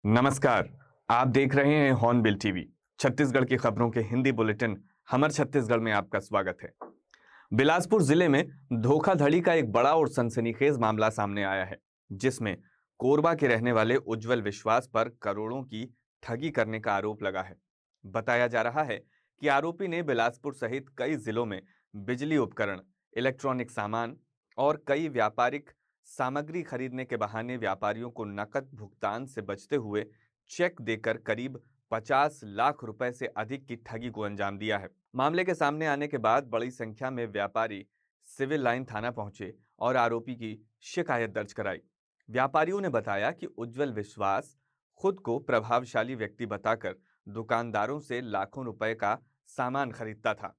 नमस्कार। आप देख रहे हैं हॉर्नबिल टीवी। छत्तीसगढ़ की खबरों के हिंदी बुलेटिन हमर छत्तीसगढ़ में आपका स्वागत है। बिलासपुर जिले में धोखाधड़ी का एक बड़ा और सनसनीखेज मामला सामने आया है, जिसमें कोरबा के रहने वाले उज्जवल विश्वास पर करोड़ों की ठगी करने का आरोप लगा है। बताया जा रहा है कि आरोपी ने बिलासपुर सहित कई जिलों में बिजली उपकरण, इलेक्ट्रॉनिक सामान और कई व्यापारिक सामग्री खरीदने के बहाने व्यापारियों को नकद भुगतान से बचते हुए चेक देकर करीब 50 लाख रुपए से अधिक की ठगी को अंजाम दिया है। मामले के सामने आने के बाद बड़ी संख्या में व्यापारी सिविल लाइन थाना पहुंचे और आरोपी की शिकायत दर्ज कराई। व्यापारियों ने बताया कि उज्जवल विश्वास खुद को प्रभावशाली व्यक्ति बताकर दुकानदारों से लाखों रुपए का सामान खरीदता था।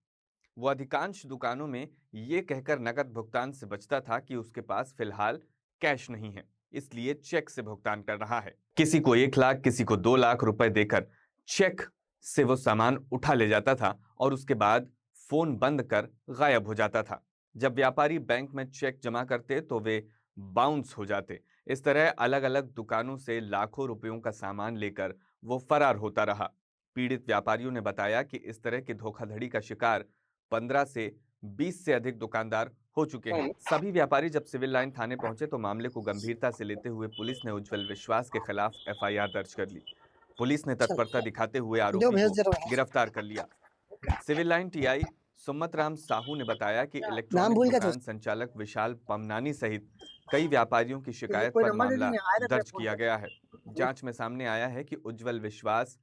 वो अधिकांश दुकानों में ये कहकर नकद भुगतान से बचता था कि उसके पास फिलहाल कैश नहीं है, इसलिए चेक से भुगतान कर रहा है। किसी को 1 लाख, किसी को 2 लाख रुपए देकर चेक से वो सामान उठा ले जाता था और उसके बाद फोन बंद कर गायब हो जाता था। जब व्यापारी बैंक में चेक जमा करते तो वे बाउंस हो जाते। इस तरह अलग अलग दुकानों से लाखों रुपयों का सामान लेकर वो फरार होता रहा। पीड़ित व्यापारियों ने बताया कि इस तरह की धोखाधड़ी का शिकार 15 से 20 से अधिक दुकानदार हो चुके हैं। सभी व्यापारी जब सिविल लाइन थाने पहुंचे तो मामले को गंभीरता से लेते हुए पुलिस ने उज्जवल विश्वास के खिलाफ एफआईआर दर्ज कर ली। पुलिस ने तत्परता दिखाते हुए जो आरोपी भेज को दे रहा हूँ। गिरफ्तार कर लिया। Civil line TI Sumat Ram Sahu ने बताया कि नाम इलेक्ट्रॉनिक भूल गया दुकान संचालक विशाल पमनानी सहित कई व्यापारियों की शिकायत कोई पर नंबर दे मामला देंगे, आए रहते हैं दर्ज फोन किया पे। गया है। जांच में सामने आया है कि उज्जवल विश्वास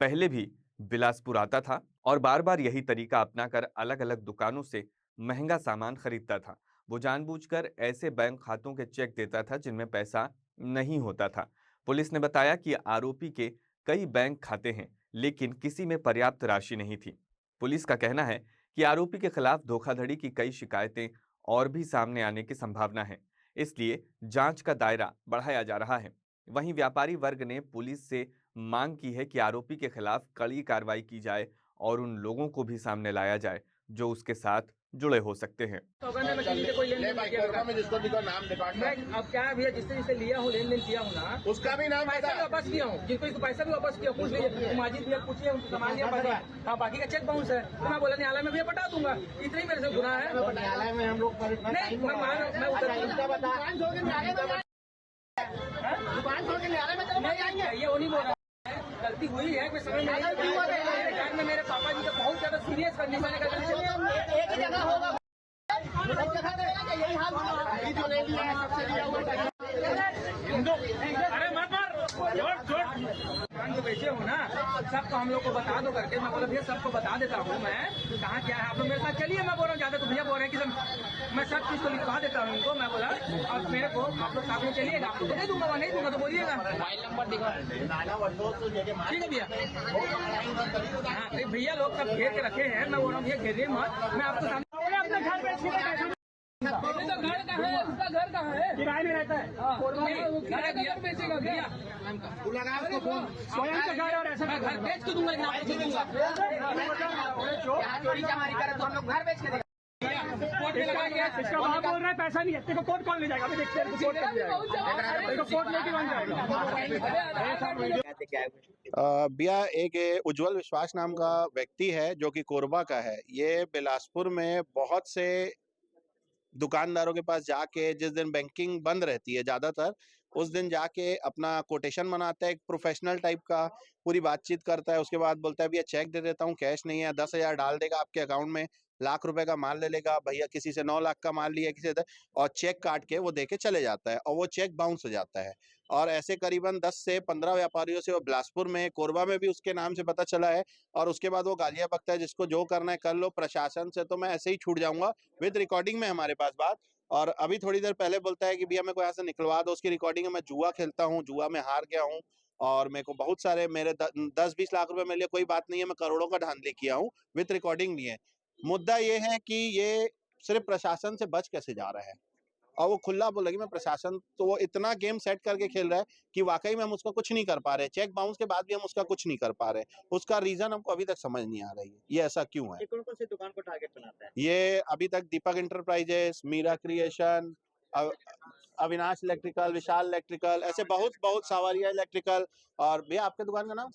पहले भी बिलासपुर आता था और बार बार यही तरीका अपनाकर अलग अलग दुकानों से महंगा सामान खरीदता था। वो जानबूझकर ऐसे बैंक खातों के चेक देता था जिनमें पैसा नहीं होता था। पुलिस ने बताया कि आरोपी के कई बैंक खाते हैं, लेकिन किसी में पर्याप्त राशि नहीं थी। पुलिस का कहना है कि आरोपी के खिलाफ धोखाधड़ी की कई शिकायतें और भी सामने आने की संभावना है, इसलिए जांच का दायरा बढ़ाया जा रहा है। वहीं व्यापारी वर्ग ने पुलिस से मांग की है कि आरोपी के खिलाफ कड़ी कार्रवाई की जाए और उन लोगों को भी सामने लाया जाए जो उसके साथ जुड़े हो सकते हैं। जिसको दिखो नाम मैं अब क्या है भैया, जिससे जिससे लिया हूँ, लेन देन किया हूँ ना, उसका भी नाम पैसा भी वापस किया हूँ, जिसको पैसा भी वापस किया, पूछ लीजिए, माजिद भैया पूछिए, उनको सामान लिया पैसा, हाँ बाकी का चेक बाउंस है। तो मैं बोला न्यायालय में भैया पटा दूंगा, इतना ही मेरे से गुनाह है। न्यायालय में हम लोग नहीं, मैं दुकान छोड़ के न्यायालय में चले जाएंगे। ये वो नहीं बोल रहा, गलती हुई है, कोई समझ में मेरे पापा जी का बहुत ज्यादा सीरियस कंडीशन है। एक ही जगह होगा, यही हाल जो नहीं लिया है सबसे लिया हुआ। अरे मत मार, जो बेचे हो ना सबको हम लोग को बता दो करके। मैं बोला भैया सबको बता देता हूँ मैं कहाँ क्या है, आप लोग मेरे साथ चलिए। मैं बोल रहा हूँ ज्यादा तो भैया बोल रहे हैं कि मैं सब चीज को लिखवा देता हूँ उनको। मैं बोला और मेरे को आप लोग साथ में चलिएगा, आपको तो दे दूंगा, नहीं दूंगा तो बोलिएगा। मोबाइल नंबर दिखा, ठीक है भैया। हाँ भैया लोग सब घेर के रखे हैं, मैं बोल रहा हूँ भैया घेरिए मत, मैं आपको सामने अपने घर पे घर का है, उसका घर कहाँ है, किराए में रहता है, घर बेचेगा भैया, स्वयं का घर और ऐसा घर बेच के दूंगा, चोरी चमारी करे तो हम लोग घर बेच के देंगे। इसका वहाँ बोल रहा है पैसा नहीं है, तेरे को कोर्ट कौन ले जाएगा, अभी देखते हैं कोर्ट लेके बन जाएगा। भैया एक उज्जवल विश्वास नाम का व्यक्ति है जो कि कोरबा का है। ये बिलासपुर में बहुत से दुकानदारों के पास जाके जिस दिन बैंकिंग बंद रहती है ज्यादातर, उस दिन जाके अपना कोटेशन बनाता है, एक प्रोफेशनल टाइप का पूरी बातचीत करता है। उसके बाद बोलता है भैया चेक दे देता हूँ, कैश नहीं है, 10,000 डाल देगा आपके अकाउंट में, लाख रुपए का माल ले लेगा। भैया किसी से 9 लाख का माल लिया, किसी से, और चेक काट के वो देके चले जाता है और वो चेक बाउंस हो जाता है। और ऐसे करीबन 10 से 15 व्यापारियों से वो बिलासपुर में, कोरबा में भी उसके नाम से पता चला है। और उसके बाद वो गालियां बकता है, जिसको जो करना है कर लो, प्रशासन से तो मैं ऐसे ही छूट जाऊंगा। विद रिकॉर्डिंग में हमारे पास बात। और अभी थोड़ी देर पहले बोलता है कि भैया मेरे को यहाँ से निकलवा दो। उसकी रिकॉर्डिंग है, मैं जुआ खेलता हूँ, जुआ में हार गया हूँ और मेरे को बहुत सारे, मेरे 10-20 लाख रुपए मेरे लिए कोई बात नहीं है, मैं करोड़ों का धांधली किया हूँ, विद रिकॉर्डिंग भी है। मुद्दा ये है कि ये सिर्फ प्रशासन से बच कैसे जा रहा है। और वो खुला बोला कि मैं प्रशासन, तो वो इतना गेम सेट करके खेल रहा है कि वाकई में हम उसका कुछ नहीं कर पा रहे। चेक बाउंस के बाद भी हम उसका कुछ नहीं कर पा रहे। उसका रीजन हमको अभी तक समझ नहीं आ रही है, ये ऐसा क्यों है। कौन कौन सी दुकान को टारगेट बनाता है? ये अभी तक Deepak enterprises, Meera creation, Avinash electrical, Vishal electrical, ऐसे बहुत बहुत सावरिया इलेक्ट्रिकल। और भैया आपके दुकान का नाम?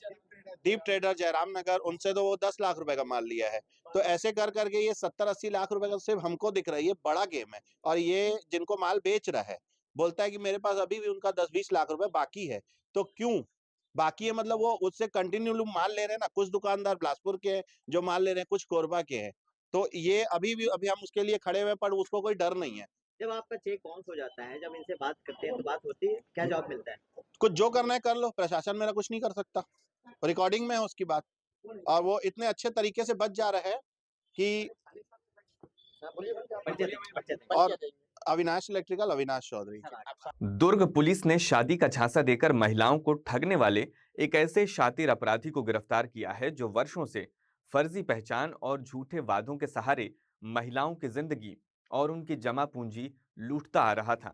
डीप ट्रेडर जयराम नगर। उनसे तो वो 10 लाख रुपए का माल लिया है। तो ऐसे कर करके ये 70-80 लाख रुपए का सिर्फ हमको दिख रहा है, ये बड़ा गेम है। और ये जिनको माल बेच रहा है बोलता है कि मेरे पास अभी भी उनका 10-20 लाख रुपए बाकी है। तो क्यों बाकी है? मतलब वो उससे कंटिन्यू माल ले रहे हैं ना। कुछ दुकानदार बिलासपुर के हैं जो माल ले रहे हैं, कुछ कोरबा के हैं। तो ये अभी हम उसके लिए खड़े हुए हैं, पर उसको कोई डर नहीं है। जब आपका चेक बाउंस हो जाता है, जब इनसे बात करते हैं तो बात होती है, क्या जवाब मिलता है? कुछ जो करना है कर लो, प्रशासन मेरा कुछ नहीं कर सकता। रिकॉर्डिंग में है उसकी बात। और वो इतने अच्छे तरीके से बच जा रहा है कि और अविनाश इलेक्ट्रिकल, अविनाश चौधरी। दुर्ग पुलिस ने शादी का झांसा देकर महिलाओं को ठगने वाले एक ऐसे शातिर अपराधी को गिरफ्तार किया है जो वर्षों से फर्जी पहचान और झूठे वादों के सहारे महिलाओं की जिंदगी और उनकी जमा पूंजी लूटता आ रहा था।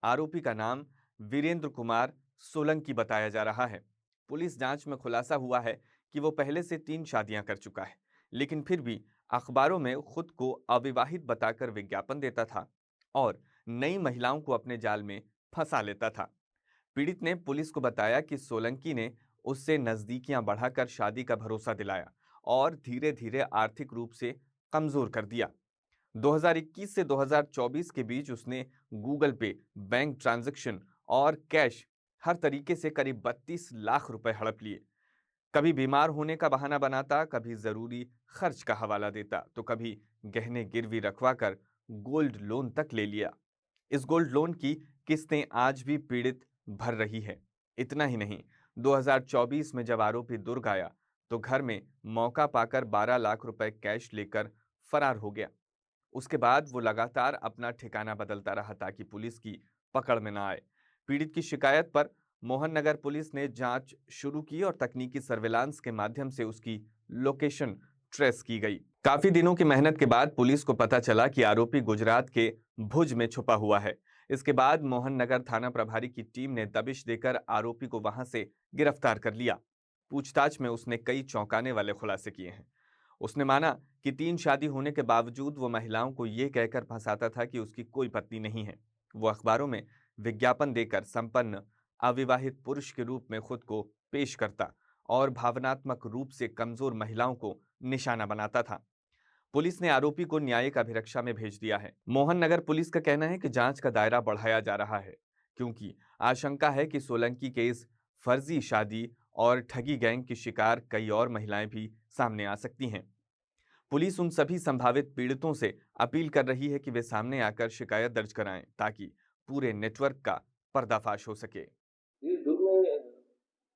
आरोपी का नाम वीरेंद्र कुमार सोलंकी बताया जा रहा है। पुलिस जांच में खुलासा हुआ है कि वो पहले से 3 शादियां कर चुका है, लेकिन फिर भी अखबारों में खुद को अविवाहित बताकर विज्ञापन देता था और नई महिलाओं को अपने जाल में फंसा लेता था। पीड़ित ने पुलिस को बताया कि सोलंकी ने उससे नजदीकियां बढ़ाकर शादी का भरोसा दिलाया और धीरे धीरे आर्थिक रूप से कमजोर कर दिया। 2021 से 2024 के बीच उसने गूगल पे, बैंक ट्रांजैक्शन और कैश हर तरीके से करीब 32 लाख रुपए हड़प लिए। कभी बीमार होने का बहाना बनाता, कभी जरूरी खर्च का हवाला देता, तो कभी गहने गिरवी रखवा कर गोल्ड लोन तक ले लिया। इस गोल्ड लोन की किस्तें आज भी पीड़ित भर रही है। इतना ही नहीं, 2024 में जब आरोपी दुर्ग आया तो घर में मौका पाकर 12 लाख रुपए कैश लेकर फरार हो गया। उसके बाद वो लगातार अपना ठिकाना बदलता रहा ताकि पुलिस की पकड़ में ना आए। पीड़ित की शिकायत पर मोहन नगर पुलिस ने जांच शुरू की और तकनीकी सर्विलांस के माध्यम से उसकी लोकेशन ट्रेस की गई। काफी दिनों की मेहनत के बाद पुलिस को पता चला कि आरोपी गुजरात के भुज में छुपा हुआ है। इसके बाद मोहन नगर थाना प्रभारी की टीम ने दबिश देकर आरोपी को वहां से गिरफ्तार कर लिया। पूछताछ में उसने कई चौंकाने वाले खुलासे किए हैं। उसने माना कि 3 शादी होने के बावजूद वो महिलाओं को ये कहकर फंसाता था कि उसकी कोई पत्नी नहीं है। वो अखबारों में विज्ञापन देकर संपन्न अविवाहित पुरुष के रूप में खुद को पेश करता और भावनात्मक रूप से कमजोर महिलाओं को निशाना बनाता था। पुलिस ने आरोपी को न्यायिक अभिरक्षा में भेज दिया है। मोहन नगर पुलिस का कहना है कि जांच का दायरा बढ़ाया जा रहा है क्योंकि आशंका है कि सोलंकी के इस फर्जी शादी और ठगी गैंग की शिकार कई और महिलाएं भी सामने आ सकती हैं। पुलिस उन सभी संभावित पीड़ितों से अपील कर रही है कि वे सामने आकर शिकायत दर्ज कराएं ताकि पूरे नेटवर्क का पर्दाफाश हो सके। ये दुर्ग में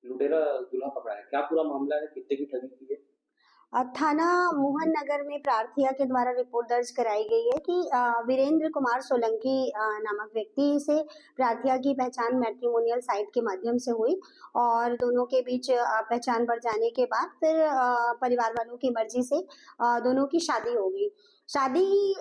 लुटेरा दूल्हा पकड़ा है, क्या पूरा मामला है, कितने की ठगी की है? थाना मोहन नगर में प्रार्थिया के द्वारा रिपोर्ट दर्ज कराई गई है कि वीरेंद्र कुमार सोलंकी नामक व्यक्ति से प्रार्थिया की पहचान मैट्रिमोनियल साइट के माध्यम से हुई और दोनों के बीच पहचान बढ़ जाने के बाद फिर परिवार वालों की मर्जी से दोनों की शादी हो गई। शादी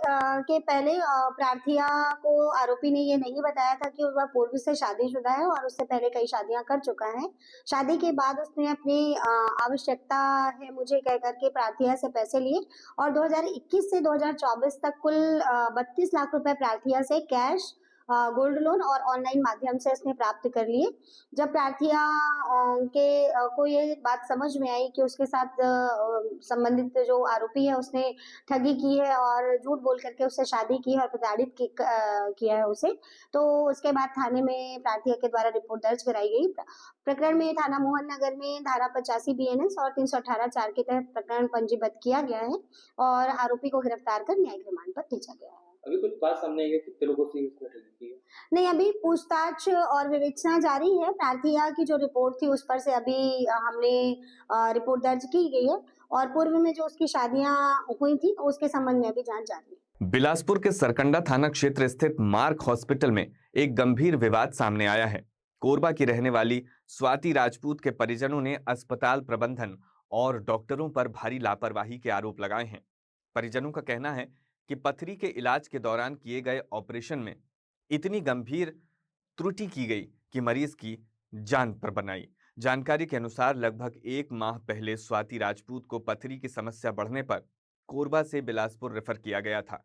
के पहले प्रार्थिया को आरोपी ने ये नहीं बताया था कि वह पूर्व से शादीशुदा है और उससे पहले कई शादियां कर चुका है। शादी के बाद उसने अपनी आवश्यकता है मुझे कह करके प्रार्थिया से पैसे लिए और 2021 से 2024 तक कुल 32 लाख रुपए प्रार्थिया से कैश, गोल्ड लोन और ऑनलाइन माध्यम से उसने प्राप्त कर लिए। जब प्रार्थिया को ये बात समझ में आई कि उसके साथ संबंधित जो आरोपी है उसने ठगी की है और झूठ बोल करके उससे शादी की है और प्रताड़ित किया है उसे, तो उसके बाद थाने में प्रार्थिया के द्वारा रिपोर्ट दर्ज कराई गई। प्रकरण में थाना मोहन नगर में धारा 85 BNS और 318(4) के तहत प्रकरण पंजीबद्ध किया गया है और आरोपी को गिरफ्तार कर न्यायिक रिमांड पर भेजा गया है। अभी कुछ बात सामने आई है, कितने लोगों से इसने ठगी की है? नहीं, अभी पूछताछ और विवेचना जारी है। प्रार्थिया की जो रिपोर्ट थी उस पर से अभी हमने रिपोर्ट दर्ज की गई है और पूर्व में जो उसकी शादियां हुई थी उसके संबंध में अभी जांच जारी है। बिलासपुर के सरकंडा थाना क्षेत्र स्थित मार्क हॉस्पिटल में एक गंभीर विवाद सामने आया है। कोरबा की रहने वाली स्वाति राजपूत के परिजनों ने अस्पताल प्रबंधन और डॉक्टरों पर भारी लापरवाही के आरोप लगाए हैं। परिजनों का कहना है कि पथरी के इलाज के दौरान किए गए ऑपरेशन में इतनी गंभीर त्रुटि की गई कि मरीज की जान पर बनाई। जानकारी के अनुसार लगभग 1 माह पहले स्वाति राजपूत को पथरी की समस्या बढ़ने पर कोरबा से बिलासपुर रेफर किया गया था।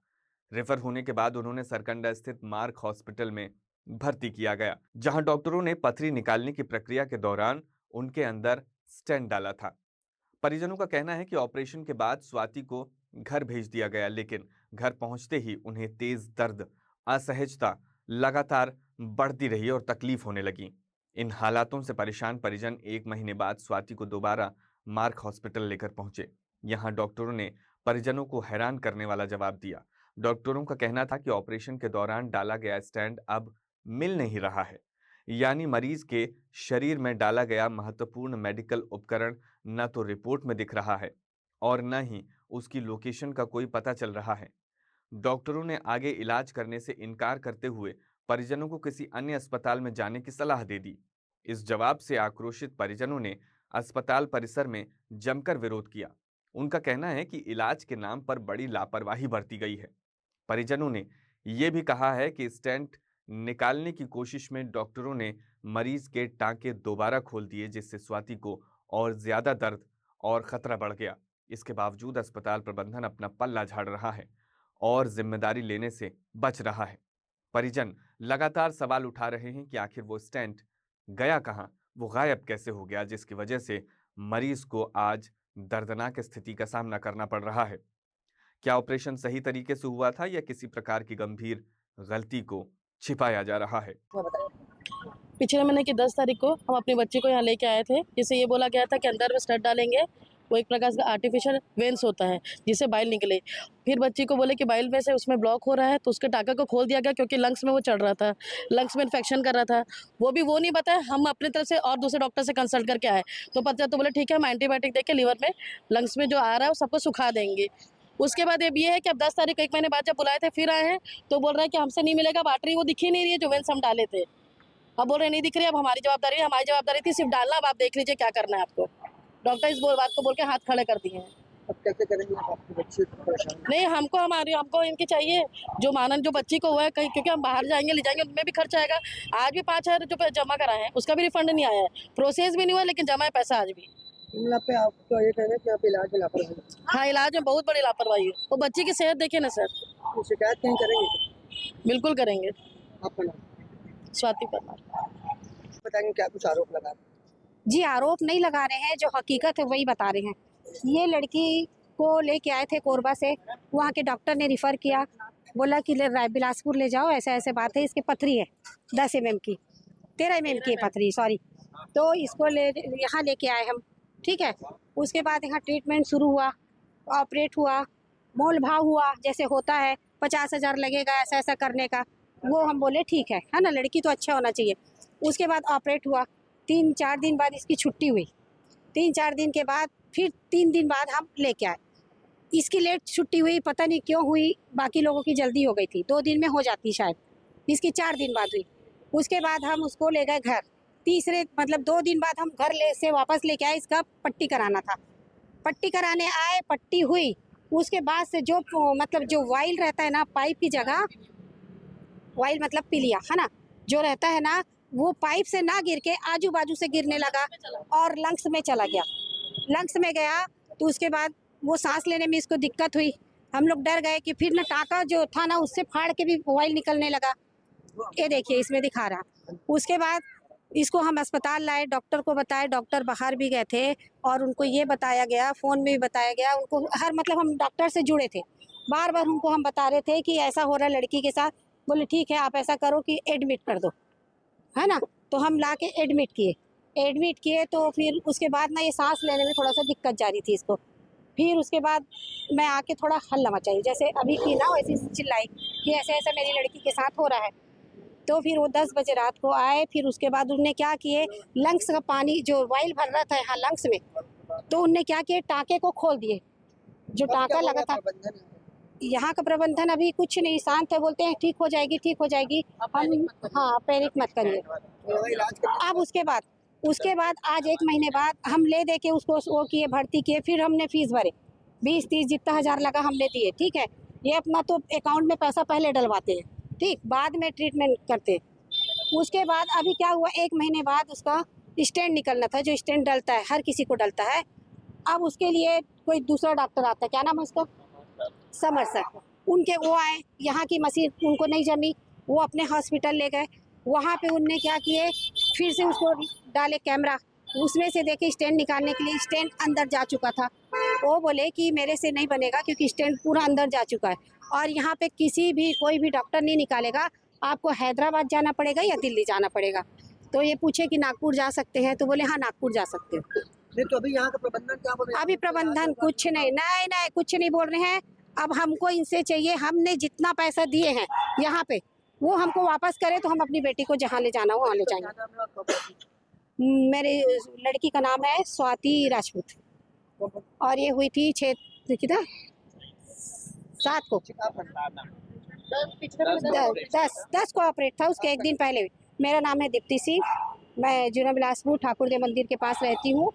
रेफर होने के बाद उन्होंने सरकंडा स्थित मार्क हॉस्पिटल में भर्ती किया गया, जहां डॉक्टरों ने पथरी निकालने की प्रक्रिया के दौरान उनके अंदर स्टेंट डाला था। परिजनों का कहना है कि ऑपरेशन के बाद स्वाति को घर भेज दिया गया, लेकिन घर पहुंचते ही उन्हें तेज दर्द, असहजता लगातार बढ़ती रही और तकलीफ होने लगी। इन हालातों से परेशान परिजन 1 महीने बाद स्वाति को दोबारा मार्क हॉस्पिटल लेकर पहुंचे। यहां डॉक्टरों ने परिजनों को हैरान करने वाला जवाब दिया। डॉक्टरों का कहना था कि ऑपरेशन के दौरान डाला गया स्टेंट अब मिल नहीं रहा है, यानी मरीज के शरीर में डाला गया महत्वपूर्ण मेडिकल उपकरण न तो रिपोर्ट में दिख रहा है और न ही उसकी लोकेशन का कोई पता चल रहा है। डॉक्टरों ने आगे इलाज करने से इनकार करते हुए परिजनों को किसी अन्य अस्पताल में जाने की सलाह दे दी। इस जवाब से आक्रोशित परिजनों ने अस्पताल परिसर में जमकर विरोध किया। उनका कहना है कि इलाज के नाम पर बड़ी लापरवाही बरती गई है। परिजनों ने यह भी कहा है कि स्टेंट निकालने की कोशिश में डॉक्टरों ने मरीज के टांके दोबारा खोल दिए, जिससे स्वाति को और ज्यादा दर्द और खतरा बढ़ गया। इसके बावजूद अस्पताल प्रबंधन अपना पल्ला झाड़ रहा है और जिम्मेदारी लेने से बच रहा है। परिजन लगातार सवाल उठा रहे हैं कि आखिर वो स्टेंट गया कहां, वो गायब कैसे हो गया, जिसकी वजह से मरीज को आज दर्दनाक स्थिति का सामना करना पड़ रहा है। क्या ऑपरेशन सही तरीके से हुआ था या किसी प्रकार की गंभीर गलती को छिपाया जा रहा है? पिछले महीने की 10 तारीख को हम अपने बच्चे को यहाँ लेके आए थे, जिसे ये बोला गया था कि अंदर में स्टड डालेंगे। वो एक प्रकार का आर्टिफिशियल वेंस होता है जिससे बाइल निकले। फिर बच्ची को बोले कि बाइल में से उसमें ब्लॉक हो रहा है, तो उसके टाँका को खोल दिया गया क्योंकि लंग्स में वो चढ़ रहा था, लंग्स में इन्फेक्शन कर रहा था। वो नहीं बताया, हम अपनी तरफ से और दूसरे डॉक्टर से कंसल्ट करके आए तो पता तो बोले ठीक है, हम एंटीबायोटिक देके लीवर में लंग्स में जो आ रहा है वो सबको सुखा देंगे। उसके बाद ये है कि अब 10 तारीख को 1 महीने बाद जब बुलाए थे फिर आए हैं तो बोल रहा है कि हमसे नहीं मिलेगा बैटरी, वो दिख ही नहीं रही है जो वेंस हम डाले थे। अब बोल रहे नहीं दिख रही, अब हमारी जवाबदारी है। हमारी जवाबदारी थी सिर्फ डालना, अब आप देख लीजिए क्या करना है आपको। डॉक्टर इस बात को बोल के हाथ खड़े कर दिए हैं। अब कैसे करेंगे आप आपके बच्चे को परेशान? नहीं, हमको इनकी चाहिए जो मानन जो बच्ची को हुआ है, कहीं क्योंकि हम बाहर जाएंगे ले जाएंगे उनमें भी खर्चा आएगा। आज भी 5,000 जो जमा कराए हैं उसका भी रिफंड नहीं आया है, प्रोसेस भी नहीं हुआ, लेकिन जमा है पैसा आज भी। पे आपका ये कहना है कि आप इलाज में लापरवाही? हाँ, इलाज में बहुत बड़ी लापरवाही है। वो बच्ची की सेहत देखिए ना सर। तो शिकायत कहीं करेंगे? बिल्कुल करेंगे। आपका नाम? स्वाति परमार। बताएंगे क्या कुछ आरोप लगा? जी, आरोप नहीं लगा रहे हैं, जो हकीकत है वही बता रहे हैं। ये लड़की को लेके आए थे कोरबा से, वहाँ के डॉक्टर ने रिफ़र किया, बोला कि बिलासपुर ले जाओ, ऐसे ऐसे बात है, इसकी पथरी है 10 mm की, 13 mm की पथरी, सॉरी। तो इसको यहाँ लेके आए हम, ठीक है। उसके बाद यहाँ ट्रीटमेंट शुरू हुआ, ऑपरेट हुआ, मोल भाव हुआ, जैसे होता है 50,000 लगेगा ऐसा ऐसा करने का। वो हम बोले ठीक है ना, लड़की तो अच्छा होना चाहिए। उसके बाद ऑपरेट हुआ, 3-4 दिन बाद इसकी छुट्टी हुई। 3-4 दिन के बाद फिर 3 दिन बाद हम लेके आए। इसकी लेट छुट्टी हुई, पता नहीं क्यों हुई, बाकी लोगों की जल्दी हो गई थी, 2 दिन में हो जाती शायद, इसकी 4 दिन बाद हुई। उसके बाद हम उसको ले गए घर, 2 दिन बाद हम घर से वापस लेके आए। इसका पट्टी कराना था, पट्टी कराने आए, पट्टी हुई। उसके बाद से जो जो वाइल रहता है ना पाइप की जगह, वाइल मतलब पीलिया है ना, जो रहता है ना, वो पाइप से ना गिर के आजू बाजू से गिरने लगा और लंग्स में चला गया। लंग्स में गया तो उसके बाद वो सांस लेने में इसको दिक्कत हुई। हम लोग डर गए कि फिर ना टाँका जो था ना उससे फाड़ के भी वाइल निकलने लगा। ये देखिए इसमें दिखा रहा। उसके बाद इसको हम अस्पताल लाए, डॉक्टर को बताए, डॉक्टर बाहर भी गए थे और उनको ये बताया गया, फ़ोन में भी बताया गया उनको, हर हम डॉक्टर से जुड़े थे, बार बार उनको हम बता रहे थे कि ऐसा हो रहा है लड़की के साथ। बोले ठीक है, आप ऐसा करो कि एडमिट कर दो, है ना। तो हम ला के एडमिट किए तो फिर उसके बाद ना ये सांस लेने में थोड़ा सा दिक्कत जा रही थी इसको। फिर उसके बाद मैं आके थोड़ा हल्ला मचाई, जैसे अभी की ना वैसे चिल्लाई कि ऐसे ऐसा मेरी लड़की के साथ हो रहा है। तो फिर वो 10 बजे रात को आए। फिर उसके बाद उन्होंने क्या किए, लंग्स का पानी जो वाइल भर रहा था यहाँ लंग्स में, तो उनने क्या किए, टाँके को खोल दिए। जो टाँका लगा था, यहाँ का प्रबंधन अभी कुछ नहीं, शांत है, बोलते हैं ठीक हो जाएगी। हम हाँ, पैनिक मत करिए। अब उसके बाद आज 1 महीने बाद हम ले दे के उसको वो किए, भर्ती किए। फिर हमने फीस भरे, 20-30 जितना हज़ार लगा हमने दिए, ठीक है। ये अपना तो अकाउंट में पैसा पहले डलवाते हैं, ठीक, बाद में ट्रीटमेंट करते हैं। उसके बाद अभी क्या हुआ, 1 महीने बाद उसका स्टेंट निकलना था, जो स्टेंट डलता है, हर किसी को डलता है। अब उसके लिए कोई दूसरा डॉक्टर आता है, क्या नाम है उसका, समर सर, उनके वो आए, यहाँ की मशीन उनको नहीं जमी, वो अपने हॉस्पिटल ले गए। वहाँ पे उनने क्या किए, फिर से उसको डाले कैमरा, उसमें से देखे स्टैंड निकालने के लिए स्टैंड अंदर जा चुका था। वो बोले कि मेरे से नहीं बनेगा क्योंकि स्टैंड पूरा अंदर जा चुका है और यहाँ पे कोई भी डॉक्टर नहीं निकालेगा, आपको हैदराबाद जाना पड़ेगा या दिल्ली जाना पड़ेगा। तो ये पूछे कि नागपुर जा सकते हैं, तो बोले हाँ नागपुर जा सकते हो। नहीं तो अभी यहाँ का प्रबंधन क्या बोल रहे हैं? अभी प्रबंधन कुछ नहीं कुछ नहीं बोल रहे हैं। अब हमको इनसे चाहिए, हमने जितना पैसा दिए हैं यहाँ पे वो हमको वापस करे तो हम अपनी बेटी को जहाँ ले जाना हो वहाँ ले क्या जाएंगे। नाम है आपका? मेरे लड़की का नाम है स्वाति राजपूत और ये हुई थी 7 को। 10 को ऑपरेट था, उसके एक दिन पहले। मेरा नाम है दीप्ति सिंह, मैं जुना बिलासपुर ठाकुर देव मंदिर के पास रहती हूँ।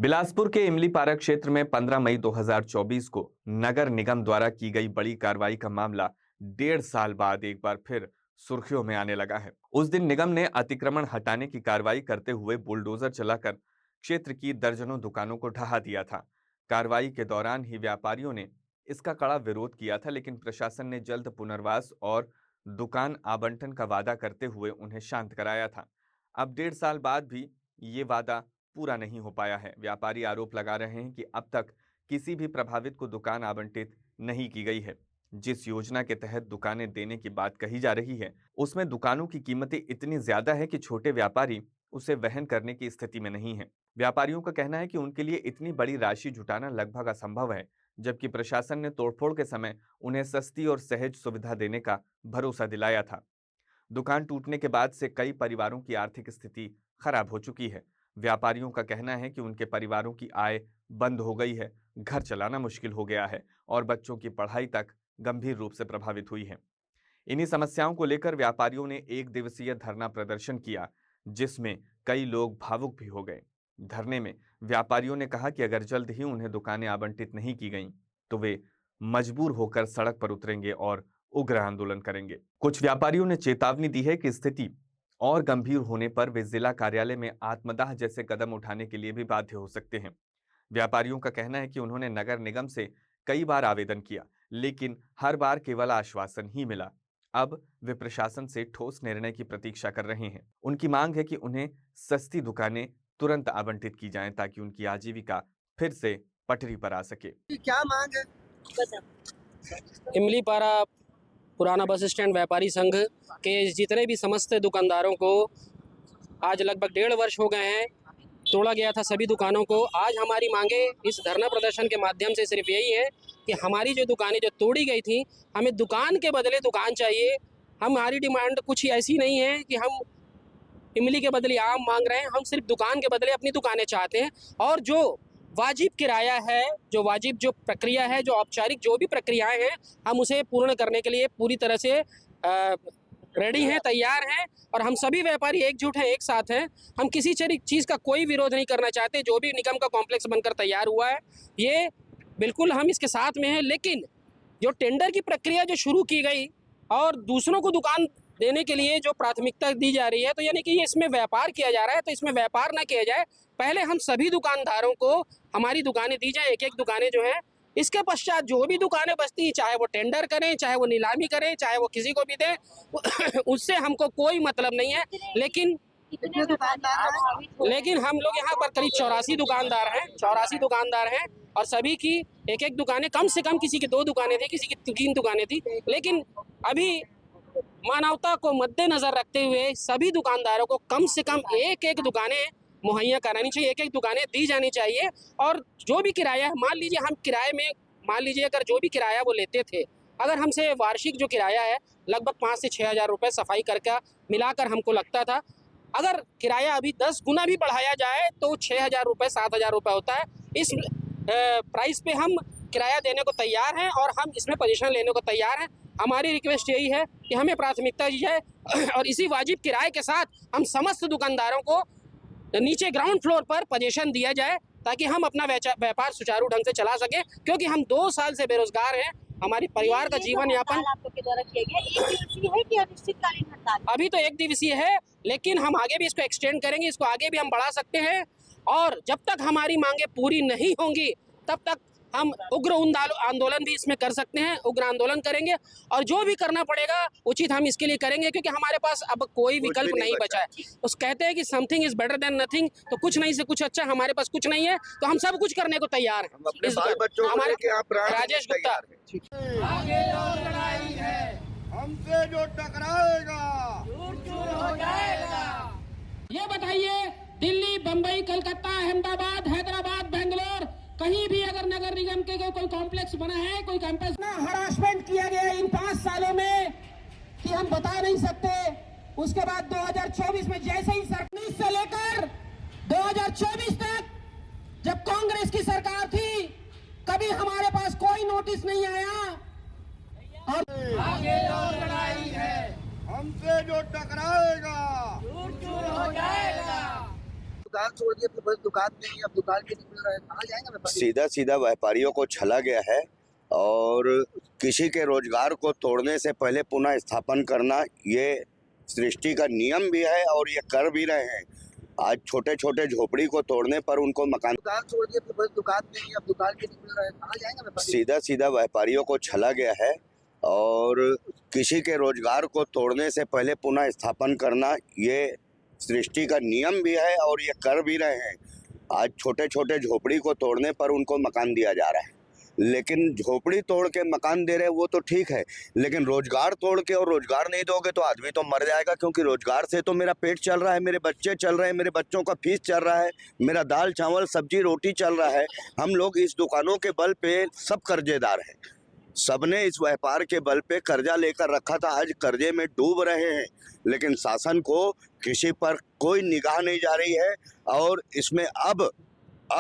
बिलासपुर के इमली पारा क्षेत्र में 15 मई 2024 को नगर निगम द्वारा की गई बड़ी कार्रवाई का मामला 1.5 साल बाद एक बार फिर सुर्खियों में आने लगा है। उस दिन निगम ने अतिक्रमण हटाने की कार्रवाई करते हुए बुलडोजर चलाकर क्षेत्र की दर्जनों दुकानों को ढहा दिया था। कार्रवाई के दौरान ही व्यापारियों ने इसका कड़ा विरोध किया था, लेकिन प्रशासन ने जल्द पुनर्वास और दुकान आवंटन का वादा करते हुए उन्हें शांत कराया था। अब 1.5 साल बाद भी ये वादा पूरा नहीं हो पाया है। व्यापारी आरोप लगा रहे हैं कि अब तक किसी भी प्रभावित को दुकान आवंटित नहीं की गई है। जिस योजना के तहत दुकानें देने की बात कही जा रही है, उसमें दुकानों की कीमतें इतनी ज्यादा है कि छोटे व्यापारी उसे वहन करने की स्थिति में नहीं है। व्यापारियों का कहना है कि उनके लिए इतनी बड़ी राशि जुटाना लगभग असंभव है, जबकि प्रशासन ने तोड़फोड़ के समय उन्हें सस्ती और सहज सुविधा देने का भरोसा दिलाया था। दुकान टूटने के बाद से कई परिवारों की आर्थिक स्थिति खराब हो चुकी है। व्यापारियों का कहना है कि उनके परिवारों की आय बंद हो गई है, घर चलाना मुश्किल हो गया है और बच्चों की पढ़ाई तक गंभीर रूप से प्रभावित हुई है। इन्हीं समस्याओं को लेकर व्यापारियों ने 1 दिवसीय धरना प्रदर्शन किया, जिसमें कई लोग भावुक भी हो गए। धरने में व्यापारियों ने कहा कि अगर जल्द ही उन्हें दुकानें आवंटित नहीं की गईं, तो वे मजबूर होकर सड़क पर उतरेंगे और उग्र आंदोलन करेंगे। कुछ व्यापारियों ने चेतावनी दी है कि स्थिति और गंभीर होने पर वे जिला कार्यालय में आत्मदाह जैसे कदम उठाने के लिए भी बाध्य हो सकते हैं। व्यापारियों का कहना है कि उन्होंने नगर निगम से कई बार आवेदन किया, लेकिन हर बार केवल आश्वासन ही मिला। अब वे प्रशासन से ठोस निर्णय की प्रतीक्षा कर रहे हैं। उनकी मांग है कि उन्हें सस्ती दुकानें तुरंत आवंटित की जाएं ताकि उनकी आजीविका फिर से पटरी पर आ सके। क्या मांग है? इमली पारा पुराना बस स्टैंड व्यापारी संघ के जितने भी समस्त दुकानदारों को आज लगभग 1.5 वर्ष हो गए हैं, तोड़ा गया था सभी दुकानों को। आज हमारी मांगे इस धरना प्रदर्शन के माध्यम से सिर्फ यही है कि हमारी जो दुकानें जो तोड़ी गई थी, हमें दुकान के बदले दुकान चाहिए। हमारी डिमांड कुछ ऐसी नहीं है कि हम इमली के बदले आम मांग रहे हैं, हम सिर्फ दुकान के बदले अपनी दुकानें चाहते हैं। और जो वाजिब किराया है, जो वाजिब जो प्रक्रिया है, जो औपचारिक जो भी प्रक्रियाएं हैं, हम उसे पूर्ण करने के लिए पूरी तरह से रेडी हैं, तैयार हैं। और हम सभी व्यापारी एकजुट हैं, एक साथ हैं। हम किसी चीज़ का कोई विरोध नहीं करना चाहते। जो भी निगम का कॉम्प्लेक्स बनकर तैयार हुआ है, ये बिल्कुल हम इसके साथ में हैं। लेकिन जो टेंडर की प्रक्रिया जो शुरू की गई और दूसरों को दुकान देने के लिए जो प्राथमिकता दी जा रही है, तो यानी कि ये इसमें व्यापार किया जा रहा है। तो इसमें व्यापार ना किया जाए, पहले हम सभी दुकानदारों को हमारी दुकानें दी जाए, एक दुकानें जो हैं। इसके पश्चात जो भी दुकानें बचती, चाहे वो टेंडर करें, चाहे वो नीलामी करें, चाहे वो किसी को भी दें, उससे हमको कोई मतलब नहीं है। लेकिन हम लोग यहाँ पर करीब 84 दुकानदार हैं और सभी की एक दुकानें, कम से कम किसी की 2 दुकानें थी, किसी की 3 दुकानें थी। लेकिन अभी मानवता को मद्देनजर रखते हुए सभी दुकानदारों को कम से कम एक दुकानें मुहैया करानी चाहिए, एक दुकानें दी जानी चाहिए। और जो भी किराया, मान लीजिए हम किराए में, अगर जो भी किराया वो लेते थे, अगर हमसे वार्षिक जो किराया है लगभग 5 से 6 हज़ार रुपये सफाई करके मिलाकर हमको लगता था, अगर किराया अभी 10 गुना भी बढ़ाया जाए तो 6 हज़ार रुपये 7 हज़ार रुपये होता है। इस प्राइस पे हम किराया देने को तैयार हैं और हम इसमें पोजीशन लेने को तैयार हैं। हमारी रिक्वेस्ट यही है कि हमें प्राथमिकता दी जाए और इसी वाजिब किराए के साथ हम समस्त दुकानदारों को नीचे ग्राउंड फ्लोर पर पोजीशन दिया जाए, ताकि हम अपना व्यापार सुचारू ढंग से चला सकें। क्योंकि हम 2 साल से बेरोजगार हैं, हमारी परिवार का जीवन यापन अभी तो 1 दिवसीय है, लेकिन हम आगे भी इसको एक्सटेंड करेंगे, इसको आगे भी हम बढ़ा सकते हैं। और जब तक हमारी मांगे पूरी नहीं होंगी, तब तक हम उग्र आंदोलन भी इसमें कर सकते हैं, उग्र आंदोलन करेंगे और जो भी करना पड़ेगा उचित हम इसके लिए करेंगे, क्योंकि हमारे पास अब कोई विकल्प नहीं बचा है। उस कहते हैं कि something is better than nothing, तो कुछ नहीं से कुछ अच्छा, हमारे पास कुछ नहीं है तो हम सब कुछ करने को तैयार हैं। हमारे राजेश गुप्ता। हमसे जो टकराएगा ये बताइए, दिल्ली, बम्बई, कलकत्ता, अहमदाबाद, हैदराबाद, बेंगलोर, कहीं भी अगर नगर निगम के कोई कॉम्प्लेक्स बना है, कोई कैंपस ना हरासमेंट किया गया इन 5 सालों में कि हम बता नहीं सकते। उसके बाद 2024 में जैसे ही सरकार से लेकर 2024 तक जब कांग्रेस की सरकार थी, कभी हमारे पास कोई नोटिस नहीं आया। और आगे और लड़ाई है, हमसे जो टकराएगा हो जाएगा। दुकान छोड़ दिए, फिर बस दुकान नहीं, अब दुकान के नहीं मिल रहा है, कहाँ जाएंगे व्यापारी? सीधा सीधा व्यापारियों को छला गया है और किसी के रोजगार को तोड़ने से पहले पुनः स्थापन करना ये सृष्टि का नियम भी है और ये कर भी रहे हैं। आज छोटे छोटे झोपड़ी को तोड़ने पर उनको मकान, दुकान छोड़ दिए, फिर बस दुकान नहीं, अब दुकान के नहीं मिल रहा है, कहाँ जाएंगे व्यापारी? सीधा सीधा व्यापारियों को छला गया है और किसी के रोजगार को तोड़ने से पहले पुनः स्थापन करना ये सृष्टि का नियम भी है और ये कर भी रहे हैं। आज छोटे छोटे झोपड़ी को तोड़ने पर उनको मकान दिया जा रहा है, लेकिन झोपड़ी तोड़ के मकान दे रहे हैं वो तो ठीक है, लेकिन रोजगार तोड़ के और रोजगार नहीं दोगे तो आदमी तो मर जाएगा, क्योंकि रोजगार से तो मेरा पेट चल रहा है, मेरे बच्चे चल रहे हैं, मेरे बच्चों का फीस चल रहा है, मेरा दाल चावल सब्जी रोटी चल रहा है। हम लोग इस दुकानों के बल पे सब कर्जेदार हैं, सबने इस व्यापार के बल पे कर्जा लेकर रखा था, आज कर्जे में डूब रहे हैं, लेकिन शासन को किसी पर कोई निगाह नहीं जा रही है। और इसमें अब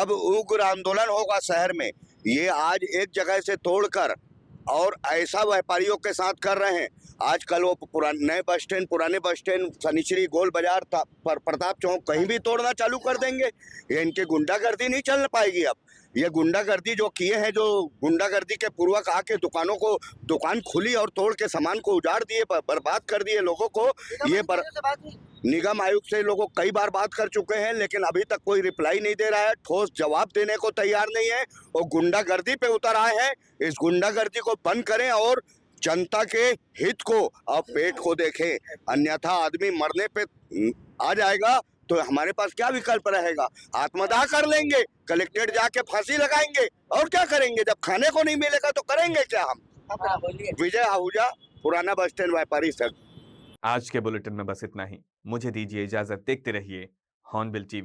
उग्र आंदोलन होगा शहर में। ये आज एक जगह से तोड़कर और ऐसा व्यापारियों के साथ कर रहे हैं। आजकल वो नए बस स्टैंड, पुराने बस स्टैंड, शनिश्चरी, गोल बाजार, प्रताप चौक कहीं भी तोड़ना चालू कर देंगे। ये इनकी गुंडागर्दी नहीं चल पाएगी। अब ये गुंडागर्दी जो किए हैं, जो गुंडागर्दी के पूर्वक आके दुकान खुली और तोड़ के सामान को उजाड़ दिए, बर्बाद कर दिए लोगों को। ये निगम आयुक्त से लोगों कई बार बात कर चुके हैं, लेकिन अभी तक कोई रिप्लाई नहीं दे रहा है, ठोस जवाब देने को तैयार नहीं है और गुंडागर्दी पे उतर आए हैं। इस गुंडागर्दी को बंद करें और जनता के हित को और पेट को देखें, अन्यथा आदमी मरने पे आ जाएगा तो हमारे पास क्या विकल्प रहेगा? आत्मदाह कर लेंगे, कलेक्ट्रेट जाके फांसी लगाएंगे और क्या करेंगे? जब खाने को नहीं मिलेगा तो करेंगे क्या हम? विजय आहूजा, पुराना बस स्टैंड व्यापारी संघ। आज के बुलेटिन में बस इतना ही। मुझे दीजिए इजाजत। देखते रहिए हॉर्नबिल टीवी।